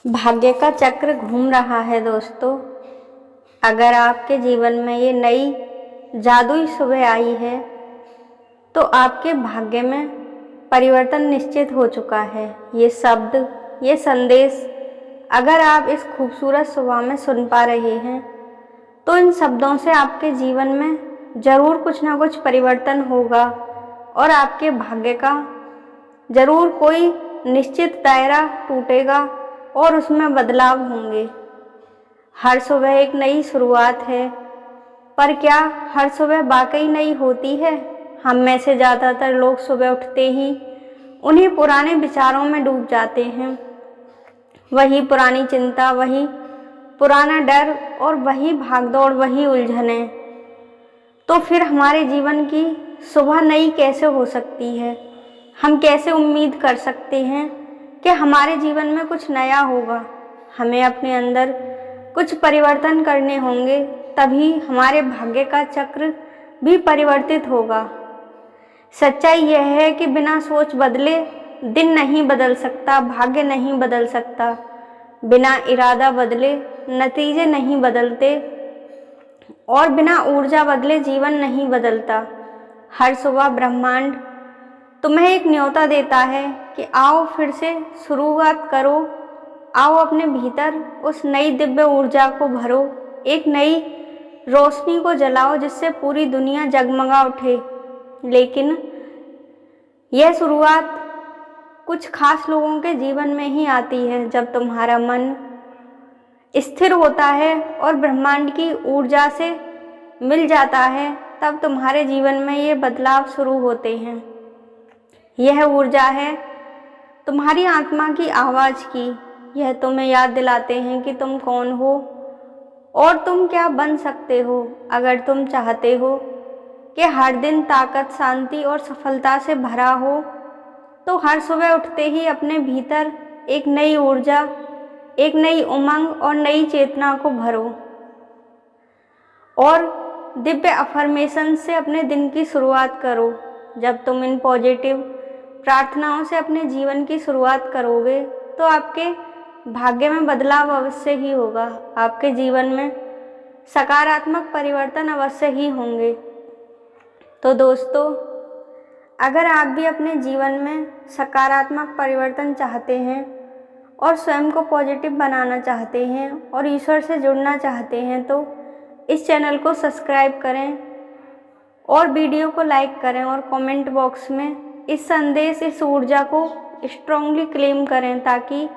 भाग्य का चक्र घूम रहा है दोस्तों। अगर आपके जीवन में ये नई जादुई सुबह आई है तो आपके भाग्य में परिवर्तन निश्चित हो चुका है। ये शब्द, ये संदेश अगर आप इस खूबसूरत सुबह में सुन पा रहे हैं तो इन शब्दों से आपके जीवन में ज़रूर कुछ ना कुछ परिवर्तन होगा और आपके भाग्य का ज़रूर कोई निश्चित दायरा टूटेगा और उसमें बदलाव होंगे। हर सुबह एक नई शुरुआत है, पर क्या हर सुबह वाकई नई होती है? हम में से ज़्यादातर लोग सुबह उठते ही उन्हीं पुराने विचारों में डूब जाते हैं। वही पुरानी चिंता, वही पुराना डर और वही भागदौड़, वही उलझनें। तो फिर हमारे जीवन की सुबह नई कैसे हो सकती है? हम कैसे उम्मीद कर सकते हैं कि हमारे जीवन में कुछ नया होगा? हमें अपने अंदर कुछ परिवर्तन करने होंगे, तभी हमारे भाग्य का चक्र भी परिवर्तित होगा। सच्चाई यह है कि बिना सोच बदले दिन नहीं बदल सकता, भाग्य नहीं बदल सकता। बिना इरादा बदले नतीजे नहीं बदलते और बिना ऊर्जा बदले जीवन नहीं बदलता। हर सुबह ब्रह्मांड तुम्हें एक न्योता देता है कि आओ फिर से शुरुआत करो, आओ अपने भीतर उस नई दिव्य ऊर्जा को भरो, एक नई रोशनी को जलाओ जिससे पूरी दुनिया जगमगा उठे। लेकिन यह शुरुआत कुछ खास लोगों के जीवन में ही आती है। जब तुम्हारा मन स्थिर होता है और ब्रह्मांड की ऊर्जा से मिल जाता है, तब तुम्हारे जीवन में ये बदलाव शुरू होते हैं। यह ऊर्जा है तुम्हारी आत्मा की आवाज़ की। यह तुम्हें याद दिलाते हैं कि तुम कौन हो और तुम क्या बन सकते हो। अगर तुम चाहते हो कि हर दिन ताकत, शांति और सफलता से भरा हो तो हर सुबह उठते ही अपने भीतर एक नई ऊर्जा, एक नई उमंग और नई चेतना को भरो और दिव्य अफर्मेशन से अपने दिन की शुरुआत करो। जब तुम इन पॉजिटिव प्रार्थनाओं से अपने जीवन की शुरुआत करोगे तो आपके भाग्य में बदलाव अवश्य ही होगा। आपके जीवन में सकारात्मक परिवर्तन अवश्य ही होंगे। तो दोस्तों, अगर आप भी अपने जीवन में सकारात्मक परिवर्तन चाहते हैं और स्वयं को पॉजिटिव बनाना चाहते हैं और ईश्वर से जुड़ना चाहते हैं तो इस चैनल को सब्सक्राइब करें और वीडियो को लाइक करें और कमेंट बॉक्स में इस संदेश, इस ऊर्जा को स्ट्रांगली क्लेम करें ताकि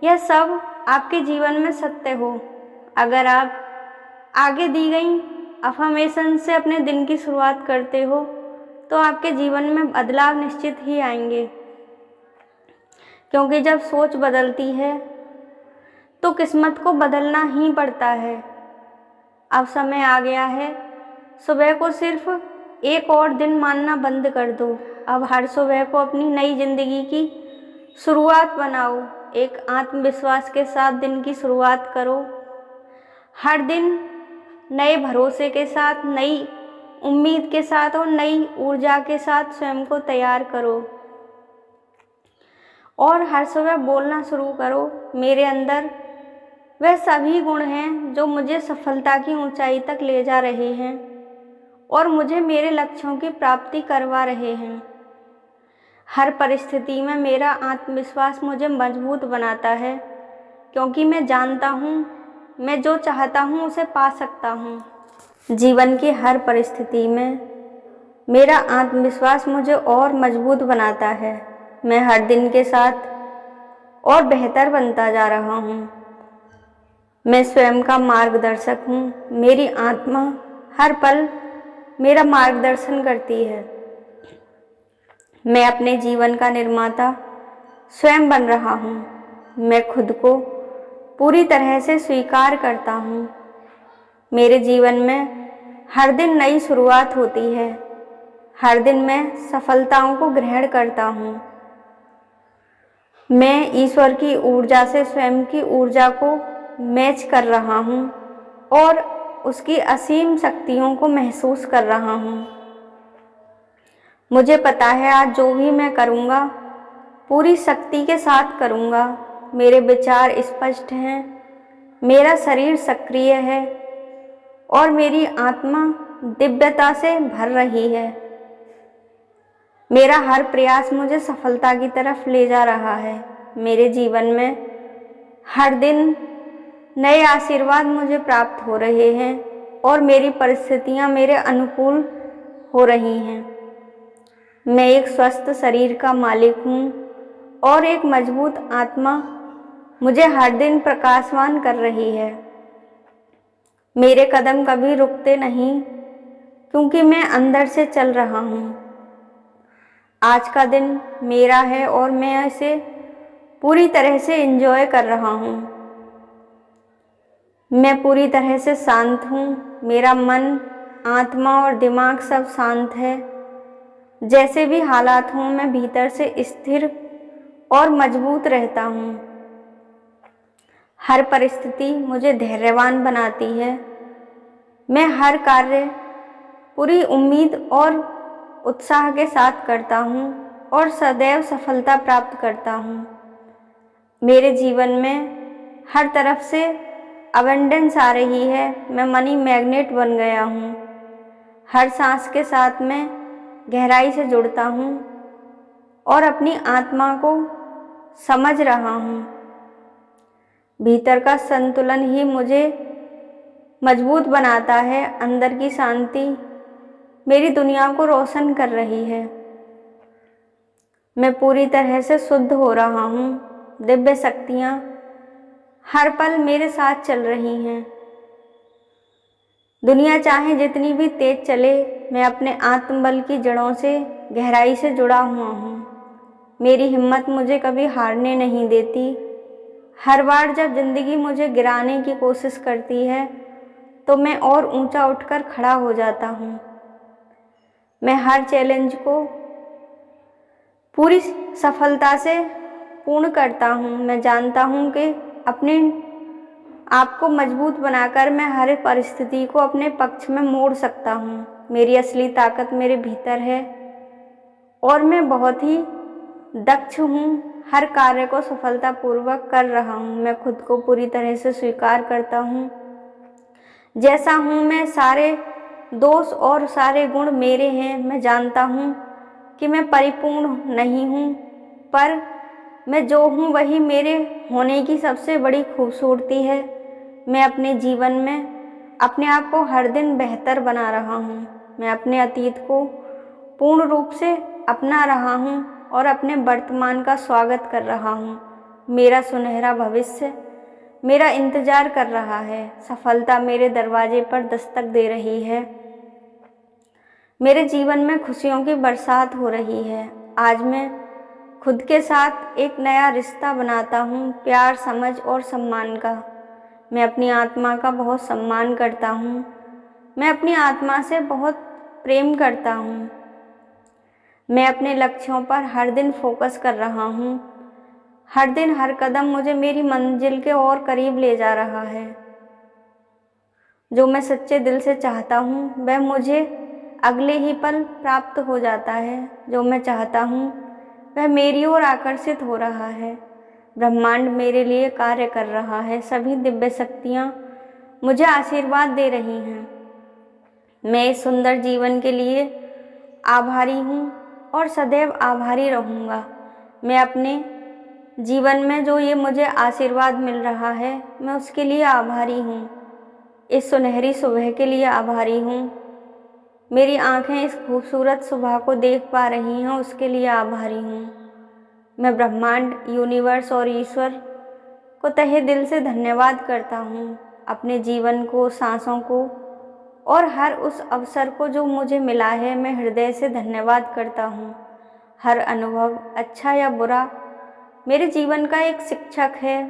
यह सब आपके जीवन में सत्य हो। अगर आप आगे दी गई अफर्मेशन से अपने दिन की शुरुआत करते हो तो आपके जीवन में बदलाव निश्चित ही आएंगे, क्योंकि जब सोच बदलती है तो किस्मत को बदलना ही पड़ता है। अब समय आ गया है, सुबह को सिर्फ एक और दिन मानना बंद कर दो। अब हर सुबह को अपनी नई जिंदगी की शुरुआत बनाओ। एक आत्मविश्वास के साथ दिन की शुरुआत करो। हर दिन नए भरोसे के साथ, नई उम्मीद के साथ और नई ऊर्जा के साथ स्वयं को तैयार करो और हर सुबह बोलना शुरू करो, मेरे अंदर वह सभी गुण हैं जो मुझे सफलता की ऊंचाई तक ले जा रहे हैं और मुझे मेरे लक्ष्यों की प्राप्ति करवा रहे हैं। हर परिस्थिति में मेरा आत्मविश्वास मुझे मजबूत बनाता है, क्योंकि मैं जानता हूँ मैं जो चाहता हूँ उसे पा सकता हूँ। जीवन की हर परिस्थिति में मेरा आत्मविश्वास मुझे और मजबूत बनाता है। मैं हर दिन के साथ और बेहतर बनता जा रहा हूँ। मैं स्वयं का मार्गदर्शक हूँ। मेरी आत्मा हर पल मेरा मार्गदर्शन करती है। मैं अपने जीवन का निर्माता स्वयं बन रहा हूँ। मैं खुद को पूरी तरह से स्वीकार करता हूँ। मेरे जीवन में हर दिन नई शुरुआत होती है। हर दिन मैं सफलताओं को ग्रहण करता हूँ। मैं ईश्वर की ऊर्जा से स्वयं की ऊर्जा को मैच कर रहा हूँ और उसकी असीम शक्तियों को महसूस कर रहा हूँ। मुझे पता है आज जो भी मैं करूँगा पूरी शक्ति के साथ करूँगा मेरे विचार स्पष्ट हैं, मेरा शरीर सक्रिय है और मेरी आत्मा दिव्यता से भर रही है। मेरा हर प्रयास मुझे सफलता की तरफ ले जा रहा है। मेरे जीवन में हर दिन नए आशीर्वाद मुझे प्राप्त हो रहे हैं और मेरी परिस्थितियां मेरे अनुकूल हो रही हैं। मैं एक स्वस्थ शरीर का मालिक हूँ और एक मजबूत आत्मा मुझे हर दिन प्रकाशवान कर रही है। मेरे कदम कभी रुकते नहीं क्योंकि मैं अंदर से चल रहा हूँ। आज का दिन मेरा है और मैं इसे पूरी तरह से एंजॉय कर रहा हूँ। मैं पूरी तरह से शांत हूँ। मेरा मन, आत्मा और दिमाग सब शांत है। जैसे भी हालात हों, मैं भीतर से स्थिर और मजबूत रहता हूँ। हर परिस्थिति मुझे धैर्यवान बनाती है। मैं हर कार्य पूरी उम्मीद और उत्साह के साथ करता हूँ और सदैव सफलता प्राप्त करता हूँ। मेरे जीवन में हर तरफ से अबंडेंस आ रही है। मैं मनी मैग्नेट बन गया हूँ। हर सांस के साथ मैं गहराई से जुड़ता हूँ और अपनी आत्मा को समझ रहा हूँ। भीतर का संतुलन ही मुझे मजबूत बनाता है। अंदर की शांति मेरी दुनिया को रोशन कर रही है। मैं पूरी तरह से शुद्ध हो रहा हूँ। दिव्य शक्तियाँ हर पल मेरे साथ चल रही हैं। दुनिया चाहे जितनी भी तेज चले, मैं अपने आत्मबल की जड़ों से गहराई से जुड़ा हुआ हूँ। मेरी हिम्मत मुझे कभी हारने नहीं देती। हर बार जब जिंदगी मुझे गिराने की कोशिश करती है तो मैं और ऊंचा उठकर खड़ा हो जाता हूँ। मैं हर चैलेंज को पूरी सफलता से पूर्ण करता हूँ। मैं जानता हूँ कि अपने आपको मजबूत बनाकर मैं हर परिस्थिति को अपने पक्ष में मोड़ सकता हूँ। मेरी असली ताकत मेरे भीतर है और मैं बहुत ही दक्ष हूँ। हर कार्य को सफलतापूर्वक कर रहा हूँ। मैं खुद को पूरी तरह से स्वीकार करता हूँ जैसा हूँ। मैं सारे दोष और सारे गुण मेरे हैं। मैं जानता हूँ कि मैं परिपूर्ण नहीं हूँ, पर मैं जो हूँ वही मेरे होने की सबसे बड़ी खूबसूरती है। मैं अपने जीवन में अपने आप को हर दिन बेहतर बना रहा हूँ। मैं अपने अतीत को पूर्ण रूप से अपना रहा हूँ और अपने वर्तमान का स्वागत कर रहा हूँ। मेरा सुनहरा भविष्य मेरा इंतजार कर रहा है। सफलता मेरे दरवाजे पर दस्तक दे रही है। मेरे जीवन में खुशियों की बरसात हो रही है। आज मैं खुद के साथ एक नया रिश्ता बनाता हूँ, प्यार, समझ और सम्मान का। मैं अपनी आत्मा का बहुत सम्मान करता हूँ। मैं अपनी आत्मा से बहुत प्रेम करता हूँ। मैं अपने लक्ष्यों पर हर दिन फोकस कर रहा हूँ। हर दिन हर कदम मुझे मेरी मंजिल के और करीब ले जा रहा है। जो मैं सच्चे दिल से चाहता हूँ वह मुझे अगले ही पल प्राप्त हो जाता है। जो मैं चाहता हूँ वह मेरी ओर आकर्षित हो रहा है। ब्रह्मांड मेरे लिए कार्य कर रहा है। सभी दिव्य शक्तियाँ मुझे आशीर्वाद दे रही हैं। मैं इस सुंदर जीवन के लिए आभारी हूँ और सदैव आभारी रहूँगा। मैं अपने जीवन में जो ये मुझे आशीर्वाद मिल रहा है मैं उसके लिए आभारी हूँ। इस सुनहरी सुबह के लिए आभारी हूँ। मेरी आँखें इस खूबसूरत सुबह को देख पा रही हैं, उसके लिए आभारी हूँ। मैं ब्रह्मांड, यूनिवर्स और ईश्वर को तहे दिल से धन्यवाद करता हूँ। अपने जीवन को, सांसों को और हर उस अवसर को जो मुझे मिला है मैं हृदय से धन्यवाद करता हूँ। हर अनुभव, अच्छा या बुरा, मेरे जीवन का एक शिक्षक है।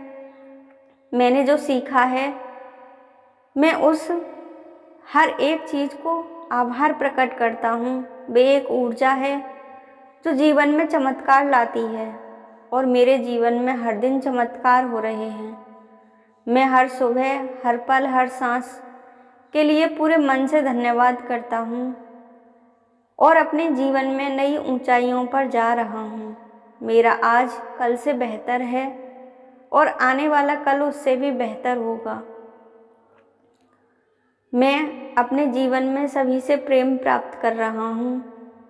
मैंने जो सीखा है मैं उस हर एक चीज़ को आभार प्रकट करता हूँ। वे एक ऊर्जा है जो जीवन में चमत्कार लाती है और मेरे जीवन में हर दिन चमत्कार हो रहे हैं। मैं हर सुबह, हर पल, हर सांस के लिए पूरे मन से धन्यवाद करता हूँ और अपने जीवन में नई ऊंचाइयों पर जा रहा हूँ। मेरा आज कल से बेहतर है। और आने वाला कल उससे भी बेहतर होगा। मैं अपने जीवन में सभी से प्रेम प्राप्त कर रहा हूँ,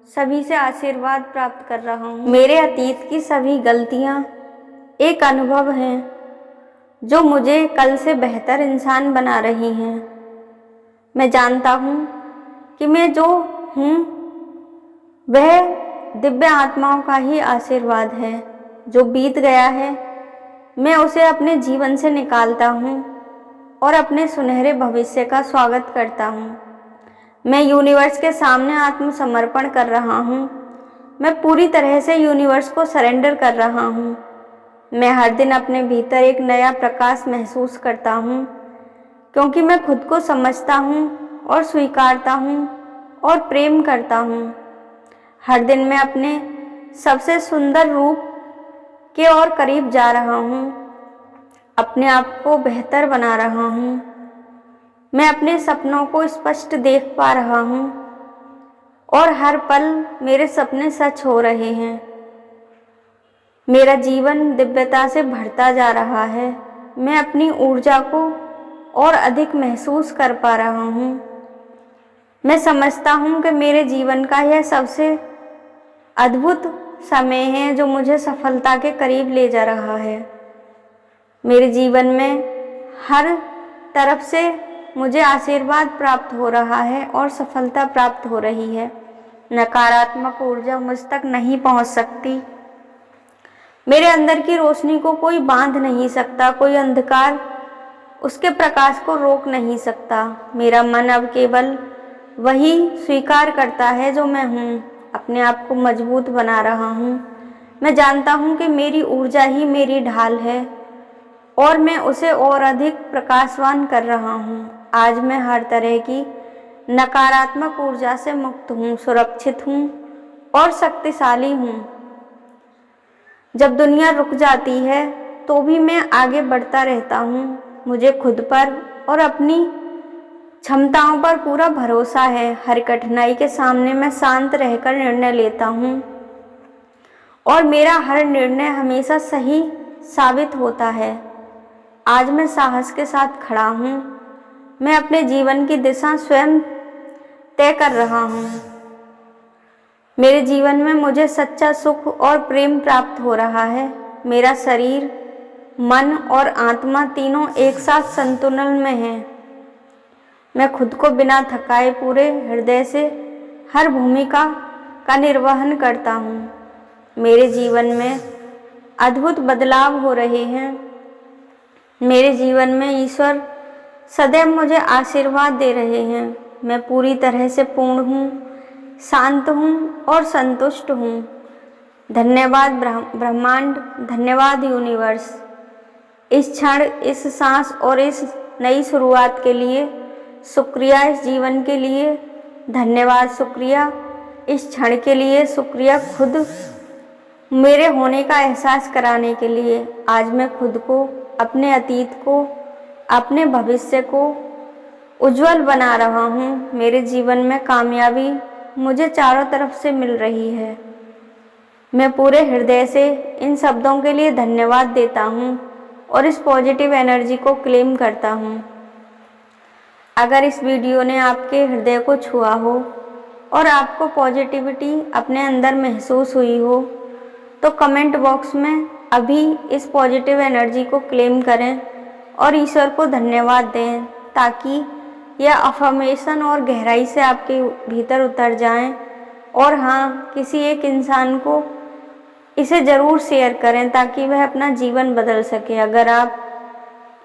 सभी से आशीर्वाद प्राप्त कर रहा हूँ। मेरे अतीत की सभी गलतियाँ एक अनुभव हैं जो मुझे कल से बेहतर इंसान बना रही हैं। मैं जानता हूँ कि मैं जो हूँ वह दिव्य आत्माओं का ही आशीर्वाद है। जो बीत गया है मैं उसे अपने जीवन से निकालता हूँ और अपने सुनहरे भविष्य का स्वागत करता हूँ। मैं यूनिवर्स के सामने आत्मसमर्पण कर रहा हूँ। मैं पूरी तरह से यूनिवर्स को सरेंडर कर रहा हूँ। मैं हर दिन अपने भीतर एक नया प्रकाश महसूस करता हूँ, क्योंकि मैं खुद को समझता हूँ और स्वीकारता हूँ और प्रेम करता हूँ। हर दिन मैं अपने सबसे सुंदर रूप के और करीब जा रहा हूँ, अपने आप को बेहतर बना रहा हूँ। मैं अपने सपनों को स्पष्ट देख पा रहा हूँ और हर पल मेरे सपने सच हो रहे हैं। मेरा जीवन दिव्यता से भरता जा रहा है। मैं अपनी ऊर्जा को और अधिक महसूस कर पा रहा हूँ। मैं समझता हूँ कि मेरे जीवन का यह सबसे अद्भुत समय है जो मुझे सफलता के करीब ले जा रहा है। मेरे जीवन में हर तरफ से मुझे आशीर्वाद प्राप्त हो रहा है और सफलता प्राप्त हो रही है। नकारात्मक ऊर्जा मुझ तक नहीं पहुंच सकती। मेरे अंदर की रोशनी को कोई बांध नहीं सकता, कोई अंधकार उसके प्रकाश को रोक नहीं सकता। मेरा मन अब केवल वही स्वीकार करता है जो मैं हूँ। अपने आप को मजबूत बना रहा हूँ। मैं जानता हूँ कि मेरी ऊर्जा ही मेरी ढाल है और मैं उसे और अधिक प्रकाशवान कर रहा हूँ। आज मैं हर तरह की नकारात्मक ऊर्जा से मुक्त हूँ, सुरक्षित हूँ और शक्तिशाली हूँ। जब दुनिया रुक जाती है तो भी मैं आगे बढ़ता रहता हूँ। मुझे खुद पर और अपनी क्षमताओं पर पूरा भरोसा है। हर कठिनाई के सामने मैं शांत रहकर निर्णय लेता हूँ और मेरा हर निर्णय हमेशा सही साबित होता है। आज मैं साहस के साथ खड़ा हूँ। मैं अपने जीवन की दिशा स्वयं तय कर रहा हूँ। मेरे जीवन में मुझे सच्चा सुख और प्रेम प्राप्त हो रहा है। मेरा शरीर, मन और आत्मा तीनों एक साथ संतुलन में हैं। मैं खुद को बिना थकाए पूरे हृदय से हर भूमिका का निर्वहन करता हूँ। मेरे जीवन में अद्भुत बदलाव हो रहे हैं। मेरे जीवन में ईश्वर सदैव मुझे आशीर्वाद दे रहे हैं। मैं पूरी तरह से पूर्ण हूँ, शांत हूँ और संतुष्ट हूँ। धन्यवाद ब्रह्मांड, धन्यवाद यूनिवर्स, इस क्षण, इस सांस और इस नई शुरुआत के लिए शुक्रिया। इस जीवन के लिए धन्यवाद, शुक्रिया। इस क्षण के लिए शुक्रिया, खुद मेरे होने का एहसास कराने के लिए। आज मैं खुद को, अपने अतीत को, अपने भविष्य को उज्जवल बना रहा हूँ। मेरे जीवन में कामयाबी मुझे चारों तरफ से मिल रही है। मैं पूरे हृदय से इन शब्दों के लिए धन्यवाद देता हूँ और इस पॉजिटिव एनर्जी को क्लेम करता हूँ। अगर इस वीडियो ने आपके हृदय को छुआ हो और आपको पॉजिटिविटी अपने अंदर महसूस हुई हो तो कमेंट बॉक्स में अभी इस पॉजिटिव एनर्जी को क्लेम करें और ईश्वर को धन्यवाद दें, ताकि यह अफर्मेशन और गहराई से आपके भीतर उतर जाएं। और हाँ, किसी एक इंसान को इसे ज़रूर शेयर करें ताकि वह अपना जीवन बदल सके। अगर आप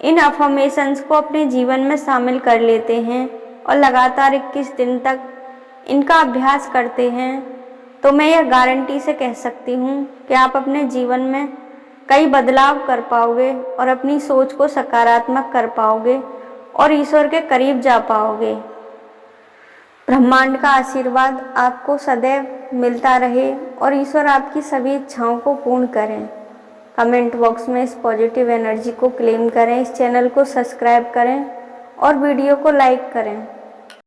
इन अफर्मेशंस को अपने जीवन में शामिल कर लेते हैं और लगातार 21 दिन तक इनका अभ्यास करते हैं तो मैं यह गारंटी से कह सकती हूँ कि आप अपने जीवन में कई बदलाव कर पाओगे और अपनी सोच को सकारात्मक कर पाओगे और ईश्वर के करीब जा पाओगे। ब्रह्मांड का आशीर्वाद आपको सदैव मिलता रहे और ईश्वर आपकी सभी इच्छाओं को पूर्ण करें। कमेंट बॉक्स में इस पॉजिटिव एनर्जी को क्लेम करें, इस चैनल को सब्सक्राइब करें और वीडियो को लाइक करें।